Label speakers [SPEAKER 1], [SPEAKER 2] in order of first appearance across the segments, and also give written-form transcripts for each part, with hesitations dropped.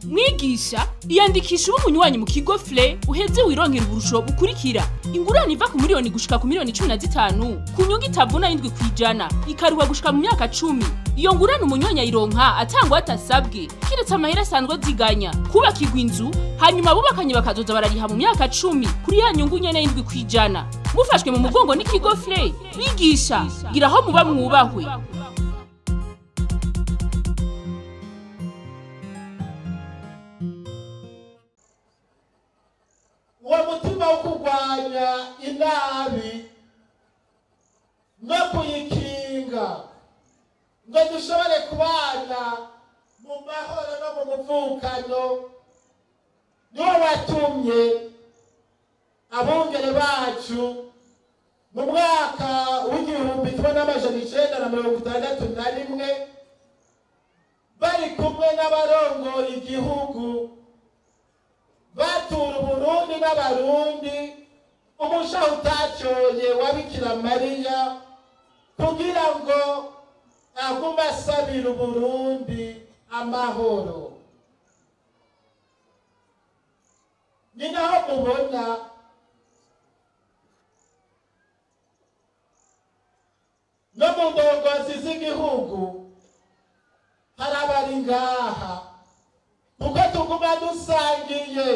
[SPEAKER 1] mwigisha iyandikisha uba umunywanyi mu kigo FLE uheze wironkera uburusho bukurikira: ingurane iva ku miliyoni gushika ku miliyoni 15 ku nyungu itavuna 7%, ikaruha gushika mu myaka 10. Iyo ngurane umunywanyi ayironka atangwa atasabwe, kiretse amahera asanzwe ziganya kubakirwa inzu, hanyuma abubakanye bakazoza barariha mu myaka 10 kuri ya nyungu nyene 7%. Mufashwe mu mugongo n'ikigo FLE. Bigisha giraho muba mwubahwe.
[SPEAKER 2] uwo mutima wo kurwanya inabi no kuyikinga ngo dushobore kubana mu mahoro no mu muvukano niwo watumye abungere bacu mu mwaka w'igihumbi kimwe n'amajana 961 bari kumwe n'abarongoye igihugu batura Uburundi n'Abarundi umushaha utacyoye wa Bikira Mariya kugira ngo agume asabira Uburundi amahoro. Ni naho mubona no mu ndongozi z'igihugu hari abari ngaha kuko tuguma dusangiye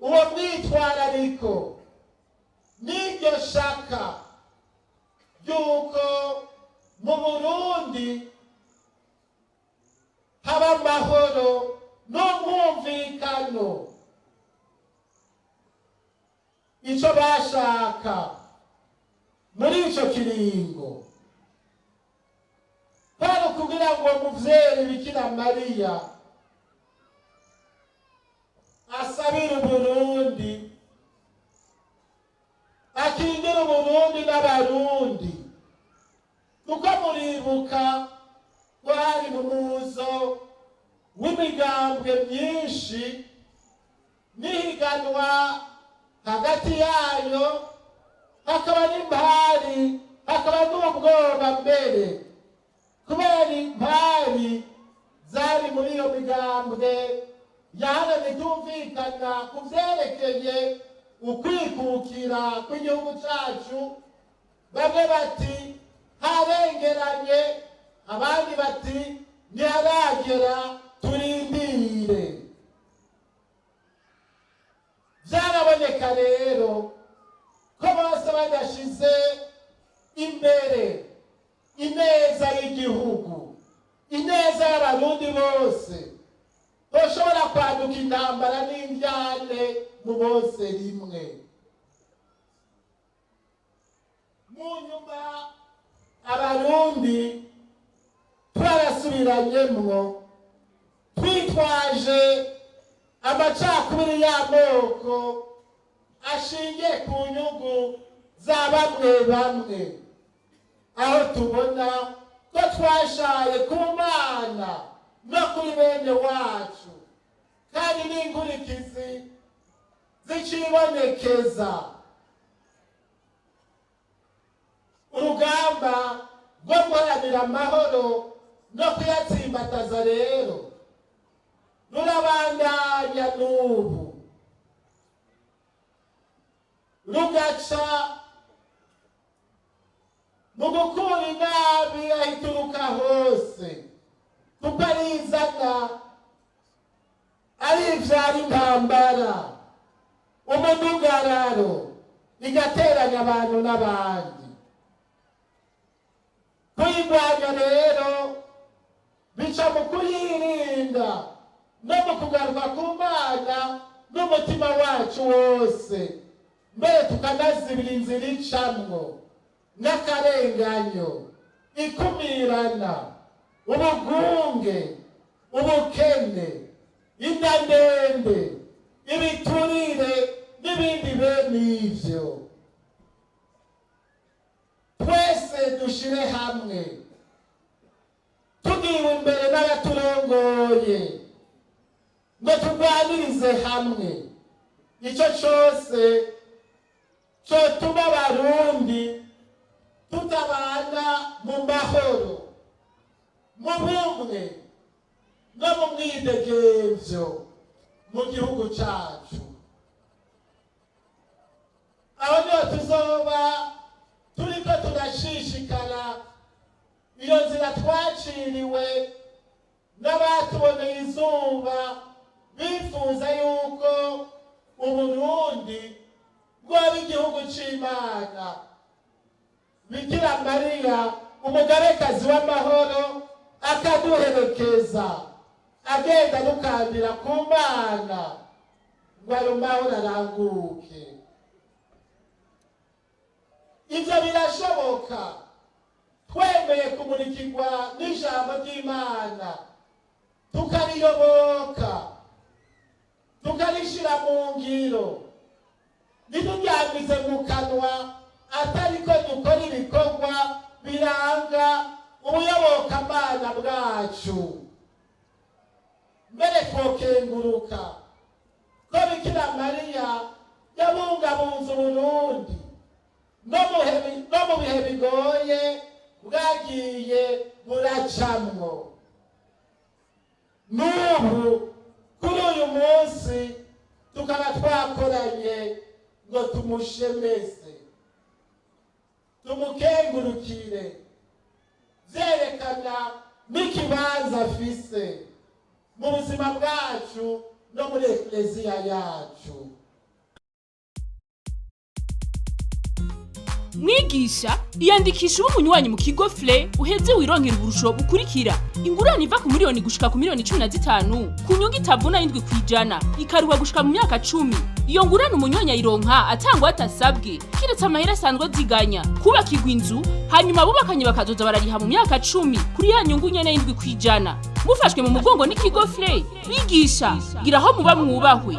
[SPEAKER 2] uwo mwitwarariko n'iryo shaka ry'uko mu Burundi haba amahoro n'umwumvikano. Ico bashaka muri ico kiringo kwari kugira ngo muvyeyi Bikira Mariya asabire Uburundi, akingire Uburundi n'Abarundi, kuko muribuka ko hari mu muzo w'imigambwe myinshi n'ihiganwa hagati yayo, hakaba n'impari, hakaba n'ubwoba mbere kubera impari zari muri iyo migambwe yaharanira itumvikana ku vyerekeye ukwikukira kw'igihugu cacu. Bamwe bati harengeranye, abandi bati ntiharagera turindire. Vyaraboneka rero ko bose badashize imbere ineza y'igihugu, ineza y'Abarundi bose, boshobora kwaduka intambara n'indyane mu bose rimwe. Mu nyuma Abarundi twarasubiranyemwo twitwaje amacakubiri y'amoko ashingiye ku nyungu za bamwe bamwe, aho tubona ko twashaye ku Mana no kuri bene wacu, kandi n'inkurikizi zicibonekeza. Urugamba rwo guharanira amahoro no kuyatsimbataza rero rurabandanya n'ubu, rugaca mu gukura inabi ahituruka hose, kuko arizana arivyara intambara, umudugararo, igateranya abantu n'abandi. Kuyirwanya rero bica mu kuyirinda no mu kugaruka ku Mana n'umutima wacu wose, mbere tukanazibira inzira icamwo n'akarenganyo, ikumirana, ubugunge, ubukene, inda ndende, ibiturire n'ibindi bene ivyo. Twese dushire hamwe, tugiwe imbere n'abaturongoye, ngo turwanirize hamwe ico cose cotuma Abarundi tutabana mu mahoro, mu bumwe, no mu mwidegemvyo mu gihugu cacu. Aho niho tuzoba turiko turashishikara iyo nzira twaciriwe n'abatuboneye izuba bifuza yuko Uburundi bwoba igihugu c'Imana. Bikira Mariya umugabekazi w'amahoro akaduherekeza agenda dukandira ku Mana ngo ayo mahoro aranguke. Ivyo birashoboka twemeye kumurikirwa n'ijambo ry'Imana, tukariyoboka, tukarishira mu ngiro, ntituryamize mu kanwa, atariko dukora ibikorwa biranga ubuyobokamana bwacu. Mbere twokenguruka ko Bikira Mariya yabungabunze Uburundi no mu bihe bigoye bwagiye buracamwo. N'ubu kuri uyu munsi tukaba twakoranye ngo tumushemeze, tumukengurukire, vyerekana n'ikibanza afise mu buzima bwacu no muri ekleziya yacu.
[SPEAKER 1] Mwigisha iyandikisha umunywanyi mu kigo FLE uheze wironkera uburusho bukurikira: ingurane iva ku miliyoni gushika ku miliyoni 15 ku nyungu itavuna 7%, ikaruha gushika mu myaka 10. Iyo ngurane umunywanyi ayironka atangwa atasabwe, kiretse amahera asanzwe ziganya kubakirwa inzu, hanyuma bubakanye bakazoza barariha mu myaka 10 kuri ya nyungu nyene 7%. Mufashwe mu mugongo n'ikigo FLE. Bigisha giraho muba mwubahwe.